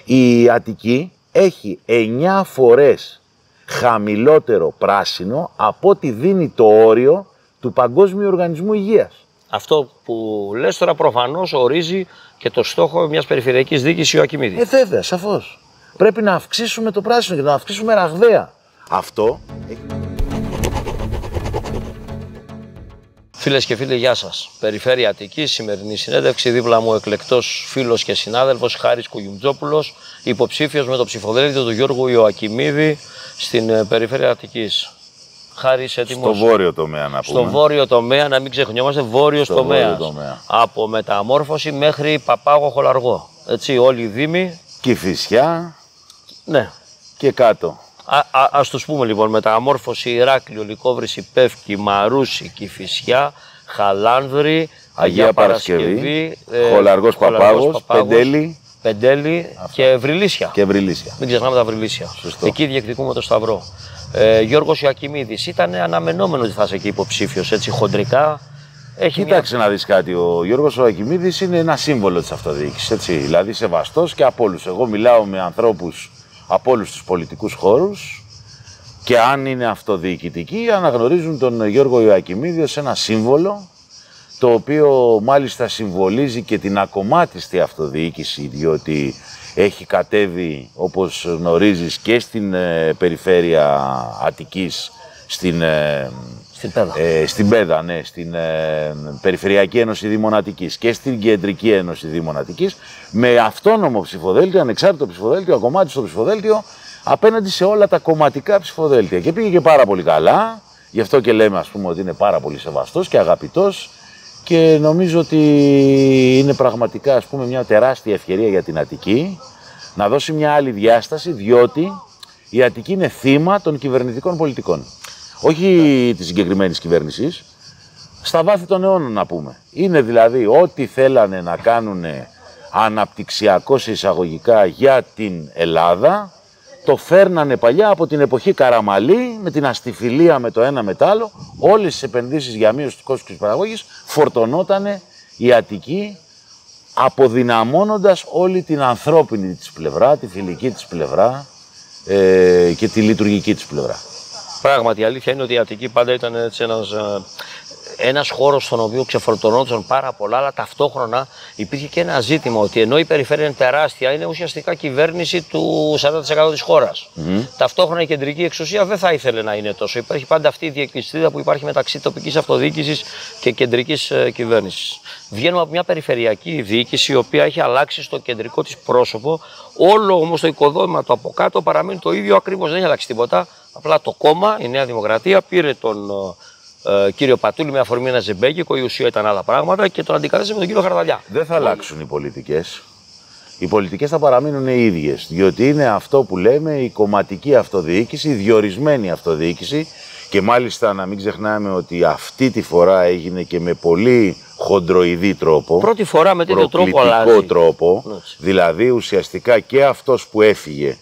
Η Αττική έχει 9 φορές χαμηλότερο πράσινο από ό,τι δίνει το όριο του Παγκόσμιου Οργανισμού Υγείας. Αυτό που λες τώρα προφανώς ορίζει και το στόχο μιας περιφερειακής διοίκησης ο Ακιμίδης. Βέβαια, σαφώς. Πρέπει να αυξήσουμε το πράσινο και να αυξήσουμε ραγδαία. Αυτό. Φίλες και φίλοι, γεια σας. Περιφέρεια Αττικής, σημερινή συνέντευξη. Δίπλα μου εκλεκτός φίλος και συνάδελφος Χάρης Κουγιουμτζόπουλος, υποψήφιος με το ψηφοδέλτιο του Γιώργου Ιωακιμίδη στην περιφέρεια Αττικής. Χάρης, έτοιμος? Στο βόρειο τομέα, να πούμε. Στο βόρειο τομέα, να μην ξεχνιόμαστε, βόρειος τομέας. Από Μεταμόρφωση μέχρι Παπάγο Χολαργό. Έτσι, όλοι οι δήμοι. Κηφισιά. Ναι. Και κάτω. Ας τους πούμε λοιπόν: Μεταμόρφωση, Ηράκλειο, Λυκόβρηση, Πεύκη, Μαρούσι, Κηφισιά, Χαλάνδρη, Αγία Παρασκευή, Χολαργός Παπάγος, Πεντέλη και Βρυλίσια. Μην ξεχνάμε τα Βρυλίσια. Σωστό. Εκεί διεκδικούμε το Σταυρό. Γιώργος Ιωακιμίδης, ήταν αναμενόμενο ότι θα είσαι εκεί υποψήφιος, έτσι χοντρικά. Κοίταξε να δεις κάτι. Ο Γιώργος Ιωακιμίδης είναι ένα σύμβολο της αυτοδιοίκησης. Έτσι. Δηλαδή σεβαστός και από όλους. Εγώ μιλάω με ανθρώπους από όλους τους πολιτικούς χώρους και αν είναι αυτοδιοικητικοί αναγνωρίζουν τον Γιώργο Ιωακιμίδη ως ένα σύμβολο, το οποίο μάλιστα συμβολίζει και την ακομμάτιστη αυτοδιοίκηση, διότι έχει κατέβει, όπως γνωρίζεις, και στην περιφέρεια Αττικής, στην Πέδα, ναι, στην Περιφερειακή Ένωση Δήμων Αττικής και στην Κεντρική Ένωση Δήμων Αττικής, με αυτόνομο ψηφοδέλτιο, ανεξάρτητο ψηφοδέλτιο, ακομμάτιστο ψηφοδέλτιο, απέναντι σε όλα τα κομματικά ψηφοδέλτια. Και πήγε και πάρα πολύ καλά, γι' αυτό και λέμε, ας πούμε, ότι είναι πάρα πολύ σεβαστός και αγαπητός και νομίζω ότι είναι πραγματικά, ας πούμε, μια τεράστια ευκαιρία για την Αττική να δώσει μια άλλη διάσταση, διότι η Αττική είναι θύμα των κυβερνητικών πολιτικών. Όχι της συγκεκριμένης κυβέρνησης, στα βάθη των αιώνων να πούμε. Είναι δηλαδή ό,τι θέλανε να κάνουν αναπτυξιακό σε εισαγωγικά για την Ελλάδα, το φέρνανε παλιά από την εποχή Καραμαλή, με την αστιφιλία με το ένα με το άλλο, όλες τις επενδύσεις για μείωση του κόστους της παραγωγής, φορτωνότανε η Αττική, αποδυναμώνοντας όλη την ανθρώπινη της πλευρά, τη φιλική της πλευρά και τη λειτουργική της πλευρά. Πράγματι, η αλήθεια είναι ότι η Αττική πάντα ήταν έτσι ένας χώρος στον οποίο ξεφορτωνόντουσαν πάρα πολλά, αλλά ταυτόχρονα υπήρχε και ένα ζήτημα ότι ενώ η περιφέρεια είναι τεράστια, είναι ουσιαστικά κυβέρνηση του 40% της χώρας. Ταυτόχρονα η κεντρική εξουσία δεν θα ήθελε να είναι τόσο. Υπάρχει πάντα αυτή η διεκκλειστίδα που υπάρχει μεταξύ τοπικής αυτοδιοίκησης και κεντρικής κυβέρνησης. Βγαίνουμε από μια περιφερειακή διοίκηση η οποία έχει αλλάξει στο κεντρικό της πρόσωπο. Όλο όμως το οικοδόμημα του από κάτω παραμένει το ίδιο ακριβώς, δεν έχει αλλάξει τίποτα. Απλά το κόμμα, η Νέα Δημοκρατία, πήρε τον κύριο Πατούλη με αφορμή ένα ζεμπέκικο, η ουσία ήταν άλλα πράγματα και τον αντικατέστησε με τον κύριο Χαρδαλιά. Δεν θα αλλάξουν οι πολιτικές. Οι πολιτικές θα παραμείνουν οι ίδιες, διότι είναι αυτό που λέμε η κομματική αυτοδιοίκηση, η διορισμένη αυτοδιοίκηση και μάλιστα να μην ξεχνάμε ότι αυτή τη φορά έγινε και με πολύ χοντροειδή τρόπο. Πρώτη φορά με τέτοιο τρόπο αλλάζει. Δηλαδή ουσιαστικά και αυτός που έφυγε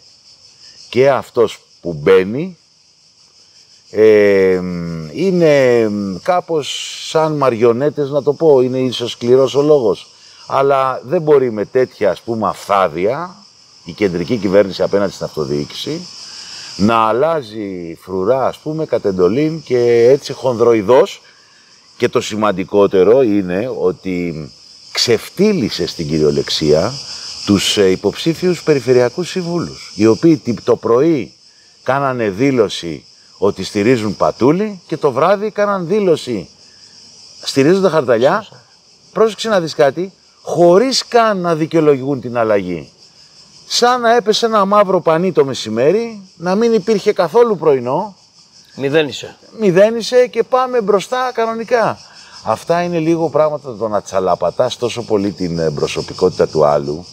και αυτός που μπαίνει είναι κάπως σαν μαριονέτες, να το πω, είναι ίσως σκληρός ο λόγος, αλλά δεν μπορεί με τέτοια, ας πούμε, αυθάδεια η κεντρική κυβέρνηση απέναντι στην αυτοδιοίκηση να αλλάζει φρουρά, ας πούμε, κατ' εντολήν και έτσι χονδροειδώς. Και το σημαντικότερο είναι ότι ξεφτύλισε στην κυριολεξία τους υποψήφιους περιφερειακούς συμβούλους, οι οποίοι το πρωί κάνανε δήλωση ότι στηρίζουν Πατούλη και το βράδυ κάναν δήλωση στηρίζουν τα Χαρταλιά. Πρόσεξε να δεις κάτι, χωρίς καν να δικαιολογούν την αλλαγή. Σαν να έπεσε ένα μαύρο πανί το μεσημέρι, να μην υπήρχε καθόλου πρωινό. Μηδένισε και πάμε μπροστά κανονικά. Αυτά είναι λίγο πράγματα, το να τσαλαπατάς τόσο πολύ την προσωπικότητα του άλλου.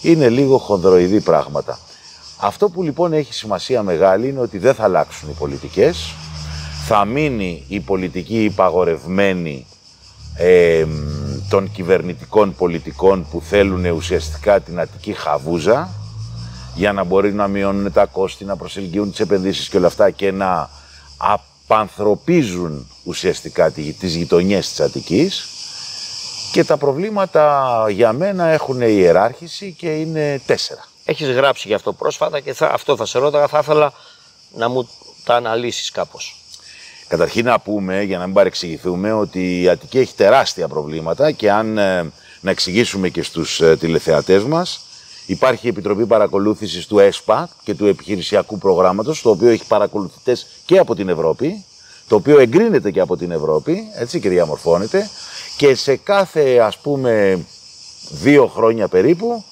Είναι λίγο χονδροειδή πράγματα. Αυτό που λοιπόν έχει σημασία μεγάλη είναι ότι δεν θα αλλάξουν οι πολιτικές. Θα μείνει η πολιτική υπαγορευμένη των κυβερνητικών πολιτικών που θέλουν ουσιαστικά την Αττική χαβούζα για να μπορεί να μειώνουν τα κόστη, να προσελκύουν τις επενδύσεις και όλα αυτά και να απανθρωπίζουν ουσιαστικά τις γειτονιές της Αττικής. Και τα προβλήματα για μένα έχουν ιεράρχηση και είναι 4. Έχεις γράψει γι' αυτό πρόσφατα και αυτό θα σε ρώταγα, θα ήθελα να μου τα αναλύσεις κάπως. Καταρχήν να πούμε, για να μην παρεξηγηθούμε, ότι η Αττική έχει τεράστια προβλήματα και αν να εξηγήσουμε και στους τηλεθεατές μας, υπάρχει η Επιτροπή Παρακολούθησης του ΕΣΠΑ και του Επιχειρησιακού Προγράμματος, το οποίο έχει παρακολουθητές και από την Ευρώπη, το οποίο εγκρίνεται και από την Ευρώπη, έτσι, και διαμορφώνεται, και σε κάθε, ας πούμε, 2 χρόνια περίπου,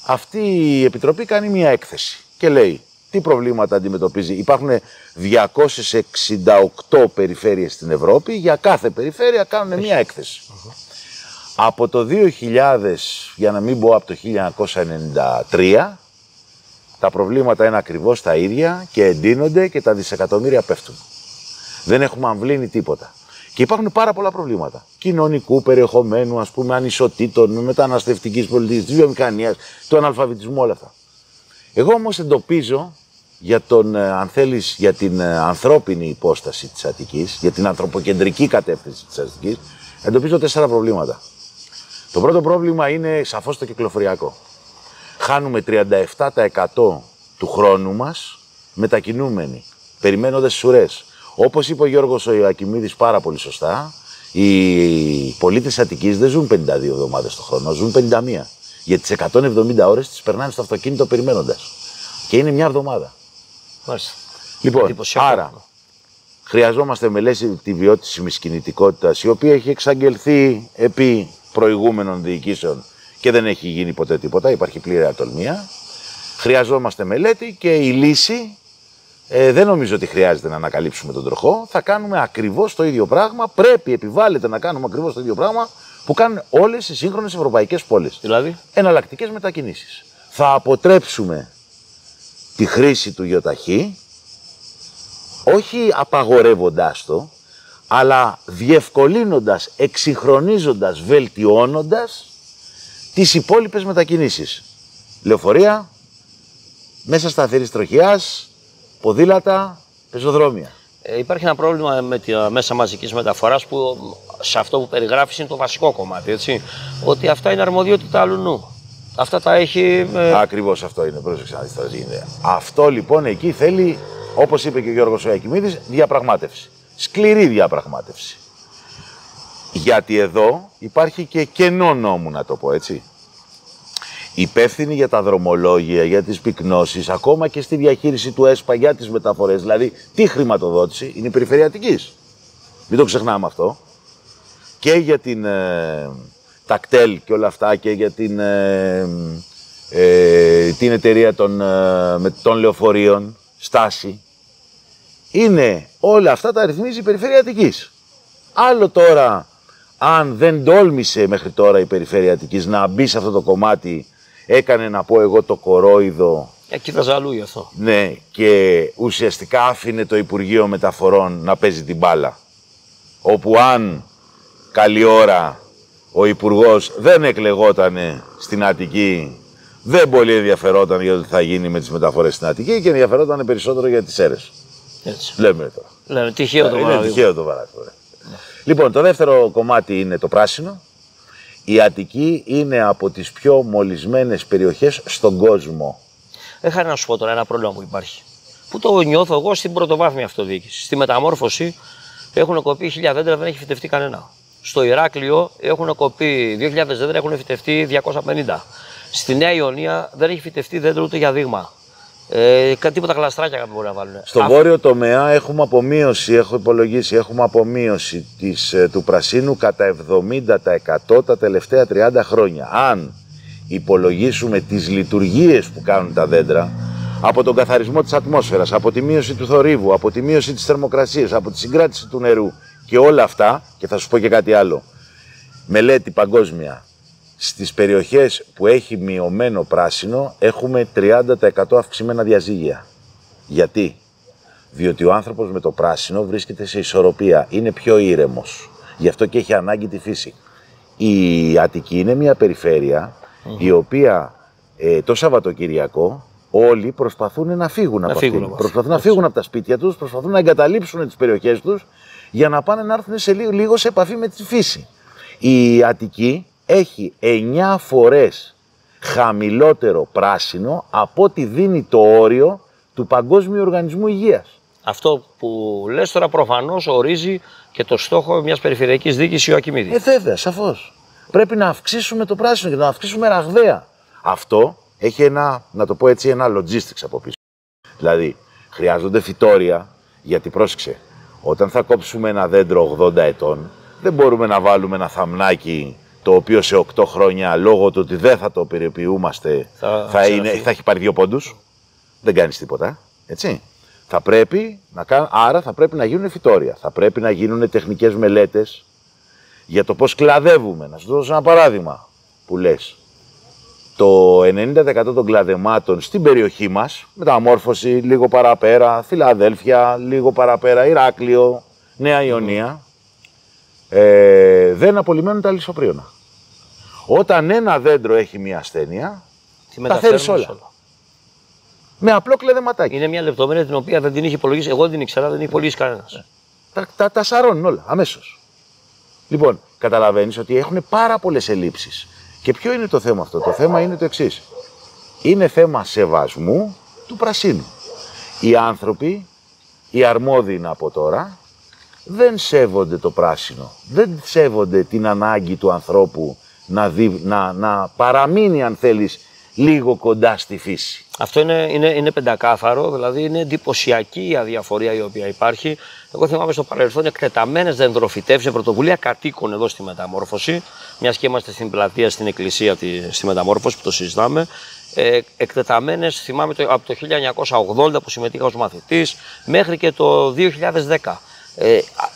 αυτή η Επιτροπή κάνει μία έκθεση και λέει τι προβλήματα αντιμετωπίζει. Υπάρχουν 268 περιφέρειες στην Ευρώπη, για κάθε περιφέρεια κάνουν μία έκθεση. Από το 2000, για να μην πω από το 1993, τα προβλήματα είναι ακριβώς τα ίδια και εντείνονται και τα δισεκατομμύρια πέφτουν. Δεν έχουμε αμβλύνει τίποτα. Και υπάρχουν πάρα πολλά προβλήματα. Κοινωνικού περιεχομένου, ας πούμε, ανισοτήτων, μεταναστευτικής πολιτικής, της βιομηχανίας, του αναλφαβητισμού, όλα αυτά. Εγώ όμως εντοπίζω για αν θέλεις, για την ανθρώπινη υπόσταση της Αττικής, για την ανθρωποκεντρική κατεύθυνση της Αττικής, εντοπίζω 4 προβλήματα. Το πρώτο πρόβλημα είναι σαφώς το κυκλοφοριακό. Χάνουμε 37% του χρόνου μας μετακινούμενοι, περιμένοντας τις ουρές. Όπως είπε ο Γιώργος ο Ιωακημίδης πάρα πολύ σωστά, οι πολίτες της Αττικής δεν ζουν 52 εβδομάδες το χρόνο, ζουν 51. Γιατί τις 170 ώρες τις περνάνε στο αυτοκίνητο περιμένοντας. Και είναι μια εβδομάδα. Μάλιστα. Λοιπόν, άρα χρειαζόμαστε μελέτη τη βιώσιμης κινητικότητας, η οποία έχει εξαγγελθεί επί προηγούμενων διοικήσεων και δεν έχει γίνει ποτέ τίποτα, υπάρχει πλήρη ατολμία. Χρειαζόμαστε μελέτη και η λύση, δεν νομίζω ότι χρειάζεται να ανακαλύψουμε τον τροχό, θα κάνουμε ακριβώς το ίδιο πράγμα, επιβάλλεται να κάνουμε ακριβώς το ίδιο πράγμα που κάνουν όλες οι σύγχρονες ευρωπαϊκές πόλεις. Δηλαδή, εναλλακτικές μετακινήσεις. Θα αποτρέψουμε τη χρήση του γιοταχή, όχι απαγορεύοντάς το, αλλά διευκολύνοντας, εξυγχρονίζοντας, βελτιώνοντας τις υπόλοιπες μετακινήσεις. Λεωφορεία, μέσα σταθερής τροχιάς, ποδήλατα, πεζοδρόμια. Υπάρχει ένα πρόβλημα με τη μέσα μαζικής μεταφοράς που σε αυτό που περιγράφεις είναι το βασικό κομμάτι, έτσι. Ότι αυτά είναι αρμοδιότητα άλλου νου. Αυτά τα έχει... Ακριβώς αυτό είναι, πρόσεξε να δεις τώρα τι γίνεται. Αυτό λοιπόν εκεί θέλει, όπως είπε και ο Γιώργος Ιωακημίδης, διαπραγμάτευση. Σκληρή διαπραγμάτευση. Γιατί εδώ υπάρχει και κενό νόμου, να το πω έτσι. Υπεύθυνοι για τα δρομολόγια, για τις πυκνώσεις, ακόμα και στη διαχείριση του ΕΣΠΑ για τις μεταφορές, δηλαδή τη χρηματοδότηση, είναι η Περιφερειατικής. Μην το ξεχνάμε αυτό. Και για την ΤΑΚΤΕΛ και όλα αυτά και για την εταιρεία των λεωφορείων, Στάση. Είναι όλα αυτά τα ρυθμίζει η Περιφερειατικής. Άλλο τώρα, αν δεν τόλμησε μέχρι τώρα η Περιφερειατικής να μπει σε αυτό το κομμάτι, έκανε να πω εγώ το κορόιδο. Κοίταζα αλλού γι' αυτό. Ναι, και ουσιαστικά άφηνε το Υπουργείο Μεταφορών να παίζει την μπάλα. Όπου αν καλή ώρα ο Υπουργός δεν εκλεγότανε στην Αττική, δεν πολύ ενδιαφερόταν για το τι θα γίνει με τις μεταφορές στην Αττική και ενδιαφερόταν περισσότερο για τις αίρες. Έτσι. Λέμε τώρα. Λέμε, τυχαίο το παράδειγμα. Είναι τυχαίο το παράδειγμα. Ναι. Λοιπόν, το δεύτερο κομμάτι είναι το πράσινο. Η Αττική είναι από τις πιο μολυσμένες περιοχές στον κόσμο. Έχα να σου πω τώρα ένα πρόβλημα που υπάρχει. Πού το νιώθω εγώ στην πρωτοβάθμια αυτοδιοίκηση. Στη μεταμόρφωση έχουν κοπεί 1000 δέντρα, δεν έχει φυτευτεί κανένα. Στο Ηράκλειο έχουν κοπεί 2000 δέντρα, έχουν φυτευτεί 250. Στη Νέα Ιωνία δεν έχει φυτευτεί δέντρο ούτε για δείγμα. Τίποτα γλαστράκια μπορεί να βάλουν. Στο βόρειο τομέα έχουμε απομείωση, έχω υπολογίσει, έχουμε απομείωση του πρασίνου κατά 70% τα τελευταία 30 χρόνια. Αν υπολογίσουμε τις λειτουργίες που κάνουν τα δέντρα, από τον καθαρισμό της ατμόσφαιρας, από τη μείωση του θορύβου, από τη μείωση της θερμοκρασίας, από τη συγκράτηση του νερού και όλα αυτά, και θα σου πω και κάτι άλλο, μελέτη παγκόσμια, στις περιοχές που έχει μειωμένο πράσινο έχουμε 30% αυξημένα διαζύγια. Γιατί? Διότι ο άνθρωπος με το πράσινο βρίσκεται σε ισορροπία, είναι πιο ήρεμος, γι' αυτό και έχει ανάγκη τη φύση. Η Αττική είναι μια περιφέρεια η οποία το Σαββατοκυριακό όλοι προσπαθούν να φύγουν από αυτήν. Προσπαθούν να φύγουν από τα σπίτια τους, προσπαθούν να εγκαταλείψουν τις περιοχές τους για να πάνε να έρθουν λίγο σε επαφή με τη φύση. Η Αττική έχει 9 φορές χαμηλότερο πράσινο από ό,τι δίνει το όριο του Παγκόσμιου Οργανισμού Υγείας. Αυτό που λες τώρα προφανώς ορίζει και το στόχο μιας περιφερειακής διοίκησης ο Ακιμίδης. Βέβαια, σαφώς. Πρέπει να αυξήσουμε το πράσινο και να αυξήσουμε ραγδαία. Αυτό έχει ένα, να το πω έτσι, ένα logistics από πίσω. Δηλαδή, χρειάζονται φυτόρια, γιατί πρόσεξε, όταν θα κόψουμε ένα δέντρο 80 ετών, δεν μπορούμε να βάλουμε ένα θαμνάκι το οποίο σε 8 χρόνια, λόγω του ότι δεν θα το περιποιούμαστε, θα έχει πάρει 2 πόντους. Δεν κάνεις τίποτα, έτσι. Θα πρέπει άρα θα πρέπει να γίνουν φυτόρια, θα πρέπει να γίνουν τεχνικές μελέτες για το πώς κλαδεύουμε. Να σου δώσω ένα παράδειγμα που λες. Το 90% των κλαδεμάτων στην περιοχή μας, μεταμόρφωση λίγο παραπέρα, Φιλαδέλφια, λίγο παραπέρα, Ηράκλειο, Νέα Ιωνία, δεν απολυμμένουν τα λησοπρίωνα. Όταν ένα δέντρο έχει μια ασθένεια, τα θέλεις όλα. Με απλό κλαδεματάκι. Είναι μια λεπτομέρεια την οποία δεν την είχε υπολογίσει. Εγώ δεν την ήξερα, δεν την είχε υπολογίσει κανένας. Τα σαρώνουν όλα, αμέσως. Λοιπόν, καταλαβαίνεις ότι έχουν πάρα πολλές ελλείψεις. Και ποιο είναι το θέμα αυτό? Το θέμα είναι το εξής. Είναι θέμα σεβασμού του πρασίνου. Οι άνθρωποι, οι αρμόδιοι από τώρα, δεν σέβονται το πράσινο. Δεν σέβονται την ανάγκη του ανθρώπου να παραμείνει, αν θέλεις, λίγο κοντά στη φύση. Αυτό είναι πεντακάθαρο, δηλαδή είναι εντυπωσιακή η αδιαφορία η οποία υπάρχει. Εγώ θυμάμαι στο παρελθόν εκτεταμένες δεντροφυτεύσεις, πρωτοβουλία κατοίκων εδώ στη Μεταμόρφωση, μιας και είμαστε στην πλατεία, στην εκκλησία στη Μεταμόρφωση που το συζητάμε. Εκτεταμένες, θυμάμαι από το 1980 που συμμετείχα ως μαθητής μέχρι και το 2010.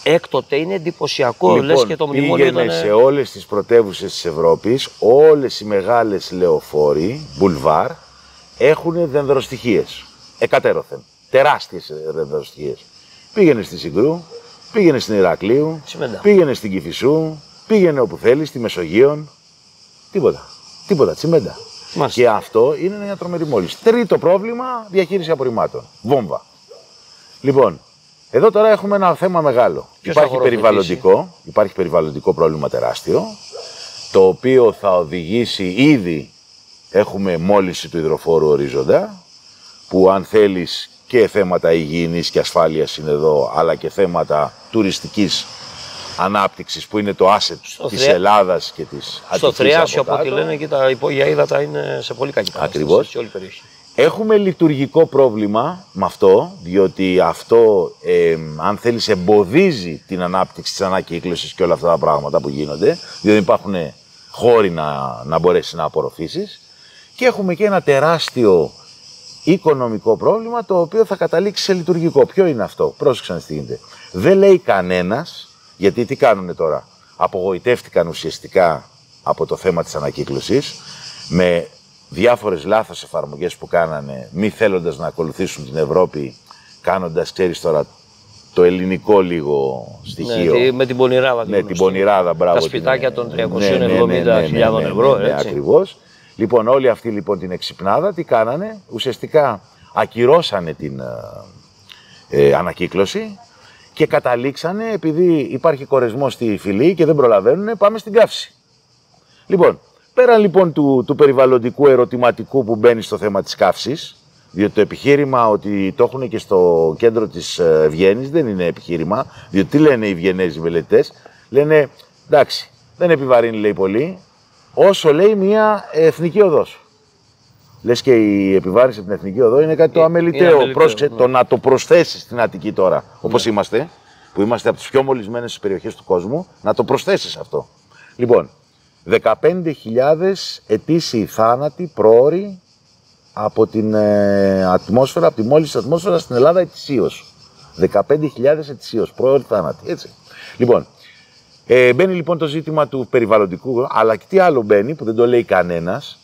Έκτοτε είναι εντυπωσιακό, λοιπόν, λες και το μνημόνιο ήταν... σε όλες τις πρωτεύουσες της Ευρώπης, όλες οι μεγάλες λεωφόροι, μπουλβάρ, έχουν δενδροστοιχίες, εκατέρωθεν, τεράστιες δενδροστοιχίες. Πήγαινε στη Συγκρού, πήγαινε στην Ηρακλείου, πήγαινε στην Κηφισού, πήγαινε όπου θέλεις, στη Μεσογείων, τίποτα, τσιμέντα. Μάλιστα. Και αυτό είναι μια τρομερή μόλυνση. Τρίτο πρόβλημα, διαχείριση απορριμμάτων, βόμβα. Λοιπόν, εδώ τώρα έχουμε ένα θέμα μεγάλο. Υπάρχει περιβαλλοντικό πρόβλημα τεράστιο, το οποίο θα οδηγήσει, ήδη έχουμε μόλυνση του υδροφόρου ορίζοντα, που αν θέλεις και θέματα υγιεινής και ασφάλειας είναι εδώ, αλλά και θέματα τουριστικής ανάπτυξης που είναι το asset της Ελλάδας και της Αττικής. Στο Θριάσιο, από ό,τι λένε, και τα υπόγεια ύδατα είναι σε πολύ κακή κατάσταση. Ακριβώς. Σε όλη την περιοχή. Έχουμε λειτουργικό πρόβλημα με αυτό, διότι αυτό, αν θέλεις, εμποδίζει την ανάπτυξη της ανακύκλωσης και όλα αυτά τα πράγματα που γίνονται, διότι υπάρχουν χώροι να μπορέσεις να απορροφήσεις. Και έχουμε και ένα τεράστιο οικονομικό πρόβλημα, το οποίο θα καταλήξει σε λειτουργικό. Ποιο είναι αυτό? Πρόσεξε να τι γίνεται. Δεν λέει κανένας, γιατί τι κάνουνε τώρα? Απογοητεύτηκαν ουσιαστικά από το θέμα της ανακύκλωσης, με διάφορες λάθος εφαρμογές που κάνανε, μη θέλοντας να ακολουθήσουν την Ευρώπη, κάνοντας, ξέρεις τώρα, το ελληνικό λίγο στοιχείο. Ναι, με την πονηράδα. Ναι, την πονηράδα, μπράβο. Τα σπιτάκια των 370.000 ευρώ, έτσι. Ακριβώς. Λοιπόν, όλη αυτή λοιπόν την εξυπνάδα τι κάνανε? Ουσιαστικά ακυρώσανε την ανακύκλωση και καταλήξανε, επειδή υπάρχει κορεσμός στη φυλή και δεν προλαβαίνουν, πάμε στην καύση. Λοιπόν, πέρα λοιπόν του περιβαλλοντικού ερωτηματικού που μπαίνει στο θέμα της καύσης, διότι το επιχείρημα ότι το έχουν και στο κέντρο της Βιέννης δεν είναι επιχείρημα, διότι τι λένε οι Βιεννέζοι μελετές? Λένε, εντάξει, δεν επιβαρύνει, λέει, πολύ, όσο, λέει, μια εθνική οδός. Λες και η επιβάρυνση από την εθνική οδό είναι κάτι το αμεληταίο. Πρόσεξε, το να το προσθέσεις στην Αττική τώρα, όπως είμαστε, που είμαστε από τις πιο μολυσμένες περιοχές του κόσμου, να το προσθέσεις αυτό. Λοιπόν, 15.000 ετήσιοι θάνατοι πρόωροι από την ατμόσφαιρα, από τη μόλυνση της ατμόσφαιρας στην Ελλάδα ετησίως. 15.000 ετησίως πρόωροι θάνατοι, έτσι. Λοιπόν, μπαίνει λοιπόν το ζήτημα του περιβαλλοντικού, αλλά και τι άλλο μπαίνει που δεν το λέει κανένας?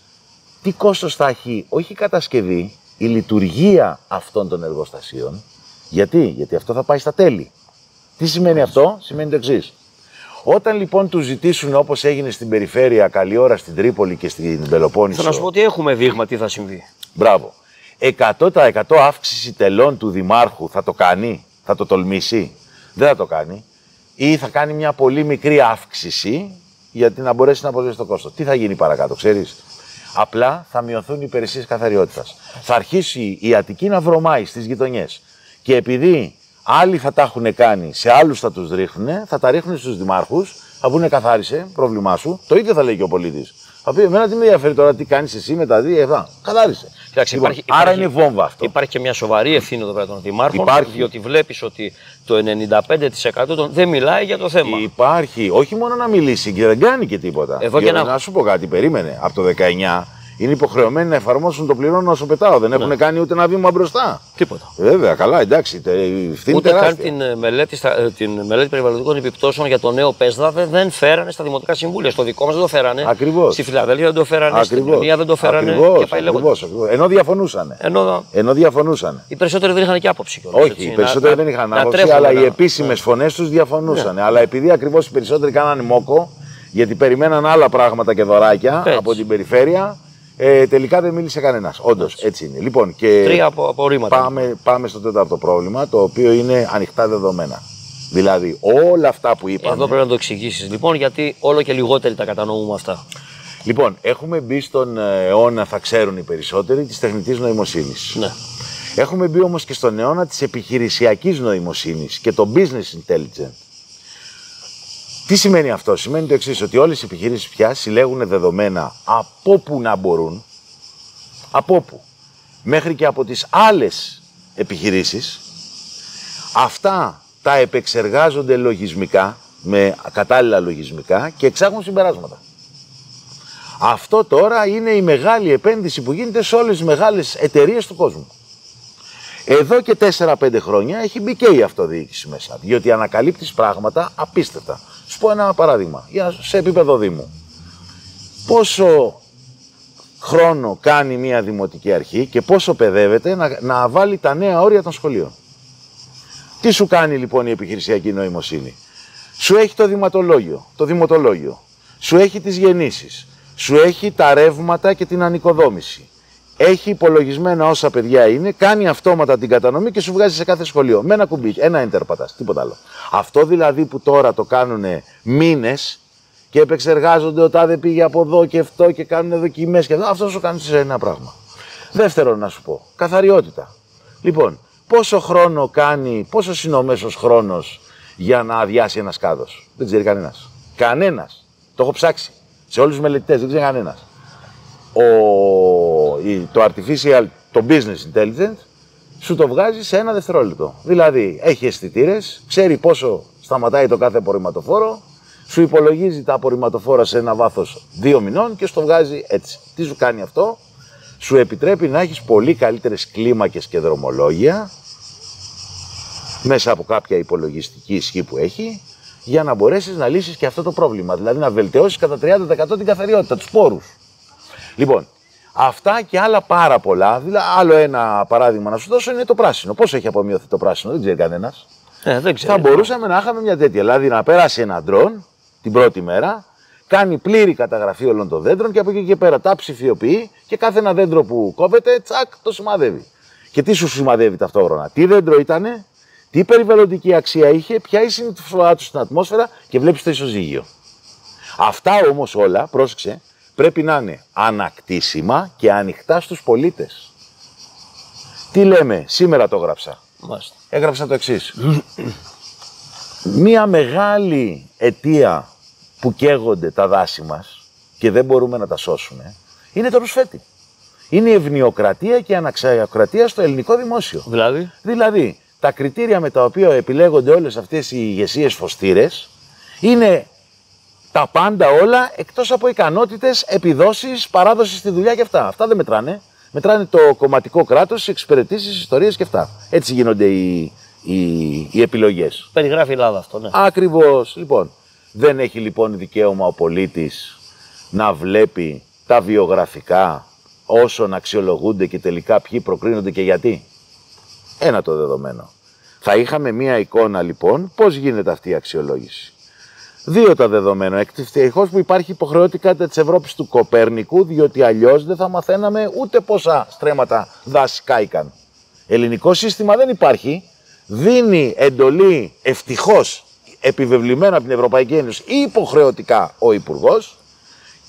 Τι κόστος θα έχει, όχι η κατασκευή, η λειτουργία αυτών των εργοστασίων? Γιατί αυτό θα πάει στα τέλη. Τι σημαίνει αυτό? Σημαίνει το εξής. Όταν λοιπόν του ζητήσουν, όπως έγινε στην περιφέρεια, καλή ώρα στην Τρίπολη και στην Πελοπόννησο. Θα να σου πω ότι έχουμε δείγμα τι θα συμβεί. Μπράβο. 100% αύξηση τελών του Δημάρχου θα το κάνει? Θα το τολμήσει? Δεν θα το κάνει. Ή θα κάνει μια πολύ μικρή αύξηση γιατί να μπορέσει να αποδώσει το κόστος. Τι θα γίνει παρακάτω, ξέρεις? Απλά θα μειωθούν οι υπηρεσίες καθαριότητας. Θα αρχίσει η Αττική να βρωμάει στις γειτονιές. Και επειδή άλλοι θα τα έχουν κάνει, σε άλλους θα τους ρίχνουν, θα τα ρίχνουν στους δημάρχους, θα πούνε καθάρισε, πρόβλημά σου. Το ίδιο θα λέει και ο πολίτης. Θα πει: εμένα τι με ενδιαφέρει τώρα, τι κάνεις εσύ με τα δύο, καθάρισε. Κοιτάξτε, Λοιπόν, άρα είναι βόμβα αυτό. Υπάρχει και μια σοβαρή ευθύνη εδώ πέρα των δημάρχων, διότι βλέπεις ότι το 95% δεν μιλάει για το θέμα. Υπάρχει, όχι μόνο να μιλήσει και δεν κάνει και τίποτα. Να σου πω κάτι, περίμενε. Από το 19 είναι υποχρεωμένοι να εφαρμόσουν το πληρώνω όσο πετάω. Δεν έχουν κάνει ούτε ένα βήμα μπροστά. Τίποτα. Βέβαια, καλά, εντάξει. Ούτε καν την μελέτη περιβαλλοντικών επιπτώσεων για το νέο ΠΕΣΔΑ δεν φέρανε στα δημοτικά συμβούλια. Στο δικό μας δεν το φέρανε. Ακριβώς. Στη Φιλαδέλφια δεν το φέρανε. Στην Ινδία δεν το φέρανε. Ακριβώς. Ενώ διαφωνούσαν. Ενώ διαφωνούσαν. Οι περισσότεροι δεν είχαν και άποψη. Όχι, οι περισσότεροι δεν είχαν άποψη, αλλά οι επίσημες φωνές τους διαφωνούσαν. Αλλά επειδή ακριβώς οι περισσότεροι κάνανε μόκο, γιατί περιμέναν άλλα πράγματα και δωράκια από την περιφέρεια. Τελικά δεν μίλησε κανένας. Όντως, έτσι είναι. Λοιπόν, και 3 απορρίμματα. Πάμε στο τέταρτο πρόβλημα, το οποίο είναι ανοιχτά δεδομένα. Δηλαδή, όλα αυτά που είπαμε. Εδώ πρέπει να το εξηγήσεις, λοιπόν, γιατί όλο και λιγότεροι τα κατανοούμε αυτά. Λοιπόν, έχουμε μπει στον αιώνα, θα ξέρουν οι περισσότεροι, της τεχνητής νοημοσύνης. Ναι. Έχουμε μπει όμως και στον αιώνα της επιχειρησιακής νοημοσύνης και το business intelligence. Τι σημαίνει αυτό? Σημαίνει το εξής, ότι όλες οι επιχειρήσεις πια συλλέγουν δεδομένα από που να μπορούν, από όπου, μέχρι και από τις άλλες επιχειρήσεις. Αυτά τα επεξεργάζονται λογισμικά, με κατάλληλα λογισμικά και εξάγουν συμπεράσματα. Αυτό τώρα είναι η μεγάλη επένδυση που γίνεται σε όλες τις μεγάλες εταιρείες του κόσμου. Εδώ και 4-5 χρόνια έχει μπει και η αυτοδιοίκηση μέσα, διότι ανακαλύπτεις πράγματα απίστευτα. Σου πω ένα παράδειγμα, σε επίπεδο Δήμου. Πόσο χρόνο κάνει μια δημοτική αρχή και πόσο παιδεύεται να βάλει τα νέα όρια των σχολείων. Τι σου κάνει λοιπόν η επιχειρησιακή νοημοσύνη? Σου έχει το δημοτολόγιο, σου έχει τις γεννήσεις, σου έχει τα ρεύματα και την ανοικοδόμηση. Έχει υπολογισμένα όσα παιδιά είναι, κάνει αυτόματα την κατανομή και σου βγάζει σε κάθε σχολείο. Με ένα κουμπί, ένα enter πατάς, τίποτα άλλο. Αυτό δηλαδή που τώρα το κάνουν μήνες και επεξεργάζονται ο τάδε πήγε από εδώ και αυτό και κάνουν δοκιμές και αυτό σου κάνει σε ένα πράγμα. Δεύτερον να σου πω, καθαριότητα. Λοιπόν, πόσο χρόνο κάνει, πόσο είναι ο μέσος χρόνος για να αδειάσει ένας κάδος? Δεν ξέρει κανένας. Κανένας. Το έχω ψάξει. Σε όλους τους μελετητές δεν ξέρει κανένας. Το artificial, το business intelligence, σου το βγάζει σε 1 δευτερόλεπτο. Δηλαδή, έχει αισθητήρες, ξέρει πόσο σταματάει το κάθε απορριμματοφόρο, σου υπολογίζει τα απορριμματοφόρα σε ένα βάθος 2 μηνών και σου το βγάζει έτσι. Τι σου κάνει αυτό? Σου επιτρέπει να έχεις πολύ καλύτερες κλίμακες και δρομολόγια μέσα από κάποια υπολογιστική ισχύ που έχει, για να μπορέσεις να λύσεις και αυτό το πρόβλημα. Δηλαδή να βελτιώσεις κατά 30% την καθαριότητα, τους πόρους. Λοιπόν, αυτά και άλλα πάρα πολλά. Δηλαδή, άλλο ένα παράδειγμα να σου δώσω είναι το πράσινο. Πώς έχει απομειωθεί το πράσινο, δεν ξέρει κανένας. Δεν ξέρω. Θα μπορούσαμε να είχαμε μια τέτοια. Δηλαδή να πέρασε ένα ντρόν την πρώτη μέρα, κάνει πλήρη καταγραφή όλων των δέντρων και από εκεί και πέρα τα ψηφιοποιεί και κάθε ένα δέντρο που κόβεται, τσακ, το σημαδεύει. Και τι σου σημαδεύει ταυτόχρονα? Τι δέντρο ήτανε, τι περιβαλλοντική αξία είχε, ποια η συνεισφορά του στην ατμόσφαιρα και βλέπεις το ισοζύγιο. Αυτά όμως όλα, πρόσεξε, πρέπει να είναι ανακτήσιμα και ανοιχτά στους πολίτες. Τι λέμε, σήμερα το έγραψα. Μάλιστα. Έγραψα το εξής. Μία μεγάλη αιτία που καίγονται τα δάση μας και δεν μπορούμε να τα σώσουμε είναι το ρουσφέτη. Είναι η ευνοιοκρατία και η αναξιοκρατία στο ελληνικό δημόσιο. Δηλαδή, τα κριτήρια με τα οποία επιλέγονται όλες αυτές οι ηγεσίες φωστήρες είναι τα πάντα όλα εκτός από ικανότητες, επιδόσεις, παράδοση στη δουλειά και αυτά. Αυτά δεν μετράνε. Μετράνε το κομματικό κράτος, οι εξυπηρετήσεις, οι ιστορίες και αυτά. Έτσι γίνονται οι επιλογές. Περιγράφει η Ελλάδα αυτό, ναι. Ακριβώς. Λοιπόν, δεν έχει λοιπόν δικαίωμα ο πολίτης να βλέπει τα βιογραφικά όσων αξιολογούνται και τελικά ποιοι προκρίνονται και γιατί. Ένα το δεδομένο. Θα είχαμε μία εικόνα λοιπόν πώς γίνεται αυτή η αξιολόγηση. 2 τα δεδομένα. Ευτυχώς που υπάρχει υποχρεωτικότητα της Ευρώπης του Κοπέρνικου, διότι αλλιώς δεν θα μαθαίναμε ούτε πόσα στρέμματα δάση κάηκαν. Ελληνικό σύστημα δεν υπάρχει. Δίνει εντολή ευτυχώς επιβεβλημένα από την Ευρωπαϊκή Ένωση ή υποχρεωτικά ο Υπουργός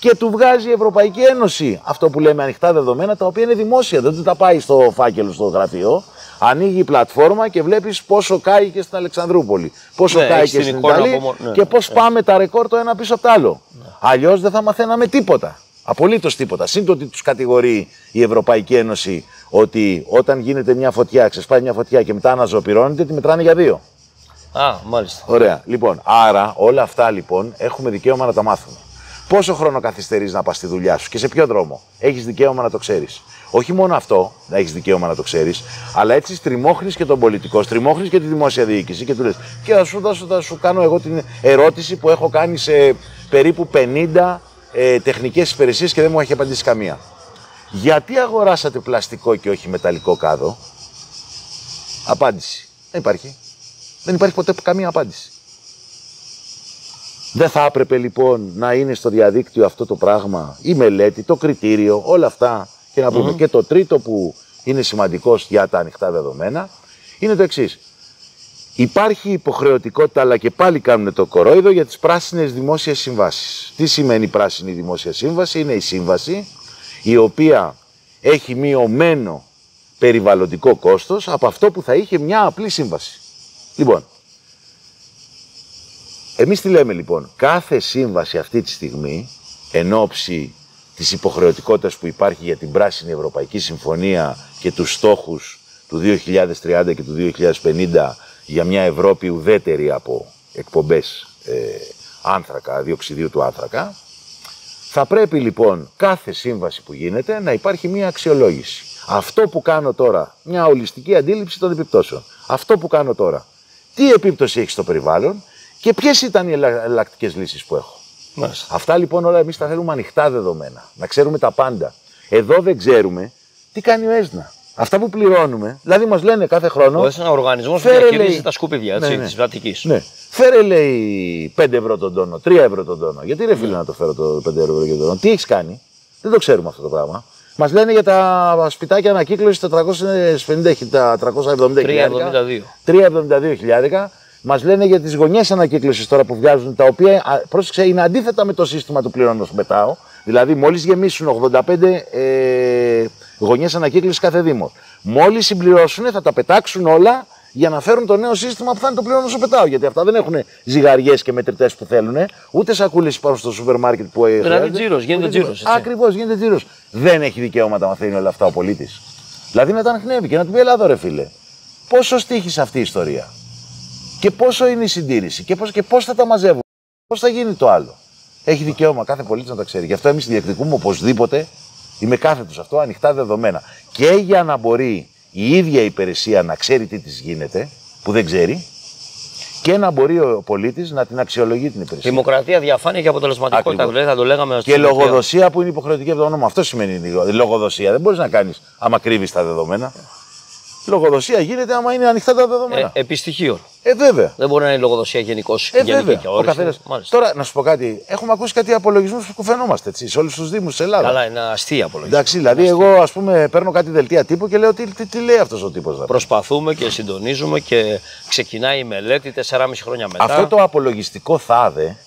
και του βγάζει η Ευρωπαϊκή Ένωση αυτό που λέμε ανοιχτά δεδομένα, τα οποία είναι δημόσια. Δεν τα πάει στο φάκελο, στο γραφείο. Ανοίγει η πλατφόρμα και βλέπεις πόσο κάει και στην Αλεξανδρούπολη, πόσο κάει και στην Ιταλία και πώς πάμε τα ρεκόρ το ένα πίσω από το άλλο. Αλλιώς δεν θα μαθαίναμε τίποτα. Απολύτως τίποτα. Σύντομα ότι τους κατηγορεί η Ευρωπαϊκή Ένωση ότι όταν γίνεται μια φωτιά, ξεσπάει μια φωτιά και μετά αναζωπυρώνεται, τη μετράνε για 2. Α, μάλιστα. Ωραία. Λοιπόν, άρα όλα αυτά λοιπόν έχουμε δικαίωμα να τα μάθουμε. Πόσο χρόνο καθυστερείς να πας στη δουλειά σου και σε ποιο δρόμο. Έχεις δικαίωμα να το ξέρεις. Όχι μόνο αυτό να έχεις δικαίωμα να το ξέρεις, αλλά έτσι στριμώχνεις και τον πολιτικό, στριμώχνεις και τη δημόσια διοίκηση και του λες. Και θα σου κάνω εγώ την ερώτηση που έχω κάνει σε περίπου 50 τεχνικές υπηρεσίες και δεν μου έχει απαντήσει καμία. Γιατί αγοράσατε πλαστικό και όχι μεταλλικό κάδο? Απάντηση. Δεν υπάρχει. Δεν υπάρχει ποτέ καμία απάντηση. Δεν θα έπρεπε λοιπόν να είναι στο διαδίκτυο αυτό το πράγμα, η μελέτη, το κριτήριο, όλα αυτά. Και να πούμε και το τρίτο που είναι σημαντικό για τα ανοιχτά δεδομένα είναι το εξής. Υπάρχει υποχρεωτικότητα, αλλά και πάλι κάνουν το κορόιδο για τις πράσινες δημόσιες συμβάσεις. Τι σημαίνει πράσινη δημόσια σύμβαση? Είναι η σύμβαση η οποία έχει μειωμένο περιβαλλοντικό κόστος από αυτό που θα είχε μια απλή σύμβαση. Λοιπόν, εμείς τι λέμε λοιπόν? Κάθε σύμβαση αυτή τη στιγμή, εν ώψη της υποχρεωτικότητας που υπάρχει για την Πράσινη Ευρωπαϊκή Συμφωνία και τους στόχους του 2030 και του 2050 για μια Ευρώπη ουδέτερη από εκπομπές άνθρακα, διοξιδίου του άνθρακα, θα πρέπει λοιπόν κάθε σύμβαση που γίνεται να υπάρχει μια αξιολόγηση. Αυτό που κάνω τώρα, μια ολιστική αντίληψη των επιπτώσεων. Αυτό που κάνω τώρα, τι επίπτωση έχει στο περιβάλλον και ποιες ήταν οι εναλλακτικές λύσεις που έχω. Μάλιστα. Αυτά λοιπόν όλα εμείς τα θέλουμε ανοιχτά δεδομένα. Να ξέρουμε τα πάντα. Εδώ δεν ξέρουμε τι κάνει ο ΕΣΝΑ. Αυτά που πληρώνουμε, δηλαδή μας λένε κάθε χρόνο. Ο ΕΣΝΑ οργανισμός που διαχειρίζεται τα σκουπίδια της πλατικής. Ναι. Φέρε λέει 5 ευρώ τον τόνο, 3 ευρώ τον τόνο. Γιατί ρε φίλε να το φέρω το 5 ευρώ τον τόνο? Τι έχεις κάνει? Δεν το ξέρουμε αυτό το πράγμα. Μας λένε για τα σπιτάκια ανακύκλωσης 372 χιλιάρικα. Μας λένε για τις γωνιές ανακύκλωσης τώρα που βγάζουν, τα οποία πρόσεξε, είναι αντίθετα με το σύστημα του πληρώνω σου πετάω. Δηλαδή, μόλις γεμίσουν 85 γωνιές ανακύκλωσης κάθε Δήμο, μόλις συμπληρώσουν, θα τα πετάξουν όλα για να φέρουν το νέο σύστημα που θα είναι το πληρώνω σου πετάω. Γιατί αυτά δεν έχουν ζυγαριές και μετρητές που θέλουν, ούτε σακούλες υπάρχουν στο σούπερ μάρκετ που έχουν. Δηλαδή, τζίρος, γίνεται τζίρος. Ακριβώς, γίνεται τζίρος. Δεν έχει δικαίωμα να μαθαίνει όλα αυτά ο πολίτης. Δηλαδή, να τα ανοιχνεύει και να του πει: Ελά, ρε φίλε, πόσο στοίχησε αυτή η ιστορία. Και πόσο είναι η συντήρηση και πώς θα τα μαζεύουν, πώς θα γίνει το άλλο. Έχει δικαίωμα κάθε πολίτης να τα ξέρει. Γι' αυτό εμείς διεκδικούμε οπωσδήποτε, είμαι κάθετος αυτό, ανοιχτά δεδομένα. Και για να μπορεί η ίδια η υπηρεσία να ξέρει τι της γίνεται, που δεν ξέρει, και να μπορεί ο πολίτης να την αξιολογεί την υπηρεσία. Δημοκρατία, διαφάνεια και αποτελεσματικότητα. Δηλαδή θα το λέγαμε. Και λογοδοσία που είναι υποχρεωτική από το όνομα. Αυτό σημαίνει λογοδοσία. Δεν μπορείς να κάνεις άμα κρύβεις τα δεδομένα. Λογοδοσία γίνεται άμα είναι ανοιχτά τα δεδομένα. Επί στοιχείων. Βέβαια. Δεν μπορεί να είναι λογοδοσία γενικώς. Βέβαια. Ο καθένας. Τώρα να σου πω κάτι. Έχουμε ακούσει κάτι απολογισμούς που κουφαινόμαστε έτσι, σε όλους τους Δήμους της Ελλάδας. Καλά, είναι αστεία απολογισμούς. Εντάξει, δηλαδή εγώ ας πούμε παίρνω κάτι δελτία τύπου και λέω τι λέει αυτός ο τύπος. Προσπαθούμε και συντονίζουμε και ξεκινάει η μελέτη 4,5 χρόνια μετά. Αυτό το απολογιστικό θάδε.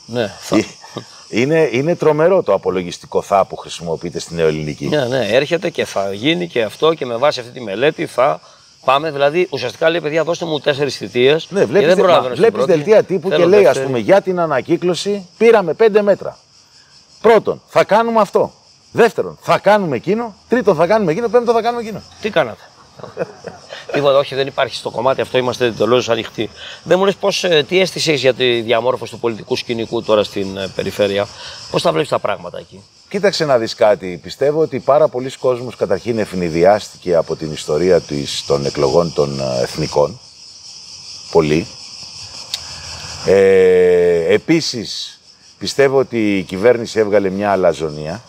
Ναι, είναι τρομερό το απολογιστικό θα που χρησιμοποιείται στην νεοελληνική. Ναι, έρχεται και θα γίνει και αυτό και με βάση αυτή τη μελέτη θα πάμε. Δηλαδή, ουσιαστικά λέει: παιδιά, δώστε μου 4 θητείες. Ναι, βλέπεις δελτία τύπου και λέει: ας πούμε, για την ανακύκλωση πήραμε 5 μέτρα. Πρώτον, θα κάνουμε αυτό. Δεύτερον, θα κάνουμε εκείνο. Τρίτον, θα κάνουμε εκείνο. Πέμπτον, θα κάνουμε εκείνο. Τι κάνατε? Τίποτα, όχι, δεν υπάρχει στο κομμάτι αυτό, είμαστε τελώς ανοιχτοί. Δεν μου λες τι αίσθηση έχεις για τη διαμόρφωση του πολιτικού σκηνικού τώρα στην περιφέρεια, πώς τα βλέπεις τα πράγματα εκεί? Κοίταξε να δεις κάτι. Πιστεύω ότι πάρα πολλοί κόσμος καταρχήν ευνηδιάστηκε από την ιστορία των εκλογών των εθνικών. Πολύ. Επίσης, πιστεύω ότι η κυβέρνηση έβγαλε μια αλαζονία.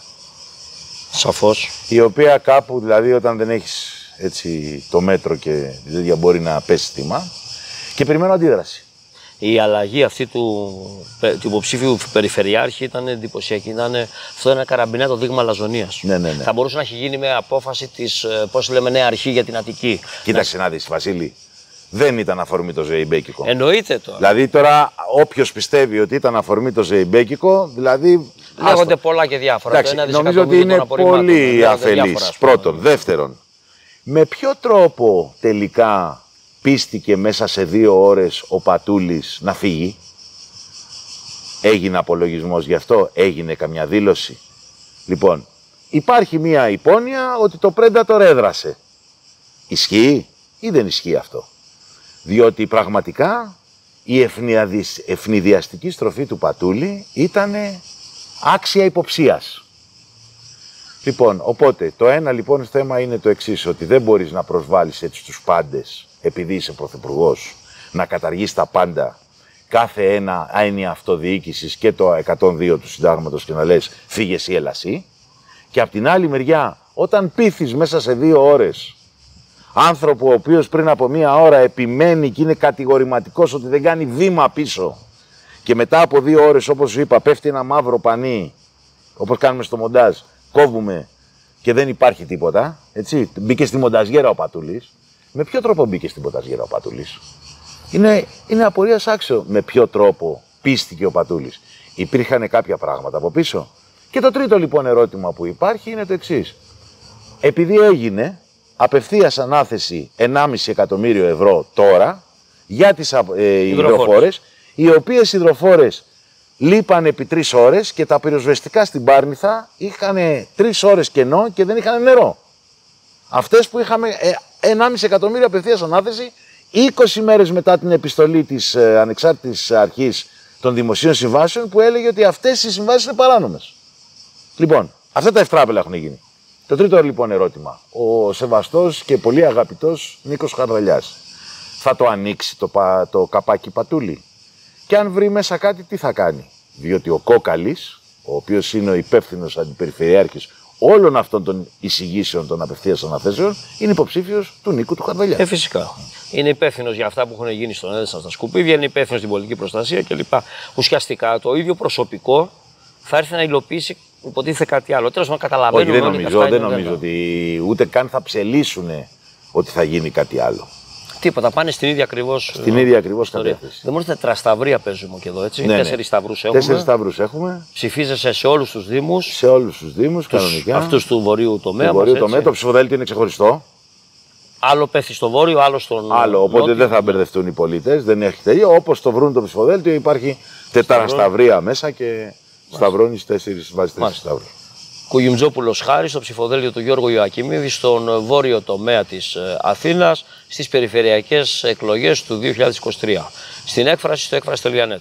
Σαφώς. Η οποία κάπου, δηλαδή, όταν δεν έχεις έτσι το μέτρο και δεν μπορεί να πέσει θύμα, και περιμένω αντίδραση. Η αλλαγή αυτή του υποψήφιου περιφερειάρχη ήταν εντυπωσιακή. Αυτό ένα καραμπινέτο δείγμα αλαζονίας. Ναι. Θα μπορούσε να έχει γίνει με απόφαση της, πώς λέμε, νέα αρχή για την Αττική. Κοίταξε να δεις, Βασίλη. Δεν ήταν αφορμή το Ζεϊμπέκικο. Εννοείται τώρα. Δηλαδή τώρα όποιος πιστεύει ότι ήταν αφορμή το Ζεϊμπέκικο, δηλαδή Λέγονται πολλά και διάφορα. Εντάξει, νομίζω ότι είναι πολύ αφελής. Πρώτον. Δεύτερον, με ποιο τρόπο τελικά πίστηκε μέσα σε 2 ώρες ο Πατούλης να φύγει? Έγινε απολογισμός γι' αυτό? Έγινε καμιά δήλωση? Λοιπόν, υπάρχει μια υπόνοια ότι το Predator έδρασε. Ισχύει ή δεν ισχύει αυτό? Διότι πραγματικά η ευνηδιαστική στροφή του Πατούλη ήταν άξια υποψίας. Λοιπόν, οπότε το ένα λοιπόν θέμα είναι το εξής, ότι δεν μπορείς να προσβάλλεις έτσι τους πάντες, επειδή είσαι πρωθυπουργός, να καταργείς τα πάντα, κάθε ένα έννοια αυτοδιοίκησης και το 102 του συντάγματος και να λες φύγε εσύ, έλα εσύ. Και απ' την άλλη μεριά, όταν πείθεις μέσα σε 2 ώρες άνθρωπο ο οποίος πριν από 1 ώρα επιμένει και είναι κατηγορηματικός ότι δεν κάνει βήμα πίσω και μετά από 2 ώρες, όπως σου είπα, πέφτει ένα μαύρο πανί, όπως κάνουμε στο μοντάζ, κόβουμε και δεν υπάρχει τίποτα, έτσι, μπήκε στη μονταζιέρα ο Πατούλης. Με ποιο τρόπο μπήκε στη μονταζιέρα ο Πατούλης? Είναι απορίας άξιο με ποιο τρόπο πίστηκε ο Πατούλης. Υπήρχαν κάποια πράγματα από πίσω. Και το τρίτο λοιπόν ερώτημα που υπάρχει είναι το εξής. Επειδή έγινε απευθείας ανάθεση 1,5 εκατομμύριο ευρώ τώρα για τις υδροφόρες, οι οποίες υδροφόρες λείπαν επί 3 ώρες και τα πυροσβεστικά στην Πάρνηθα είχαν 3 ώρες κενό και δεν είχαν νερό. Αυτές που είχαμε 1,5 εκατομμύριο απευθείας ανάθεση 20 μέρες μετά την επιστολή της Ανεξάρτητης Αρχής των Δημοσίων Συμβάσεων που έλεγε ότι αυτές οι συμβάσεις είναι παράνομες. Λοιπόν, αυτά τα ευτράπελα έχουν γίνει. Το τρίτο λοιπόν ερώτημα. Ο σεβαστός και πολύ αγαπητός Νίκος Χαρδαλιάς θα το ανοίξει το καπάκι Πατούλη? Και αν βρει μέσα κάτι, τι θα κάνει? Διότι ο Κόκαλης, ο οποίος είναι ο υπεύθυνος αντιπεριφερειάρχης όλων αυτών των εισηγήσεων των απευθείας αναθέσεων, είναι υποψήφιος του Νίκου του Χαρδαλιά. Φυσικά. Είναι υπεύθυνος για αυτά που έχουν γίνει στον Έδεσα στα σκουπίδια, είναι υπεύθυνος στην πολιτική προστασία κλπ. Ουσιαστικά το ίδιο προσωπικό θα έρθει να υλοποιήσει, υποτίθεται, κάτι άλλο. Τέλος πάντων, καταλαβαίνουμε. Όχι, δεν νομίζω ότι ούτε καν θα ψελίσουν ότι θα γίνει κάτι άλλο. Τίποτα, πάνε στην ίδια ακριβώς κατεύθυνση. Δεν μόνο τετρασταυρία παίζουμε και εδώ, έτσι. Ναι, 4 σταυρούς έχουμε. 4 σταυρούς έχουμε. Ψηφίζεσαι σε όλους τους δήμους. Σε όλους τους δήμους, κανονικά. Αυτούς του βορείου τομέα. Το ψηφοδέλτιο είναι ξεχωριστό. Άλλο πέφτει στο βόρειο, άλλο στον. Άλλο, οπότε νότιο. Δεν θα μπερδευτούν οι πολίτες, δεν έχει τελείω. Όπως το βρουν το ψηφοδέλτιο, υπάρχει τετρασταυρία μέσα και σταυρώνεις 4, βάζεις 4 σταύρους. Κουγιουμτζόπουλος Χάρης, στο ψηφοδέλτιο του Γιώργου Ιωακιμίδη, στον βόρειο τομέα της Αθήνας, στις περιφερειακές εκλογές του 2023. Στην έκφραση στο έκφραση.net.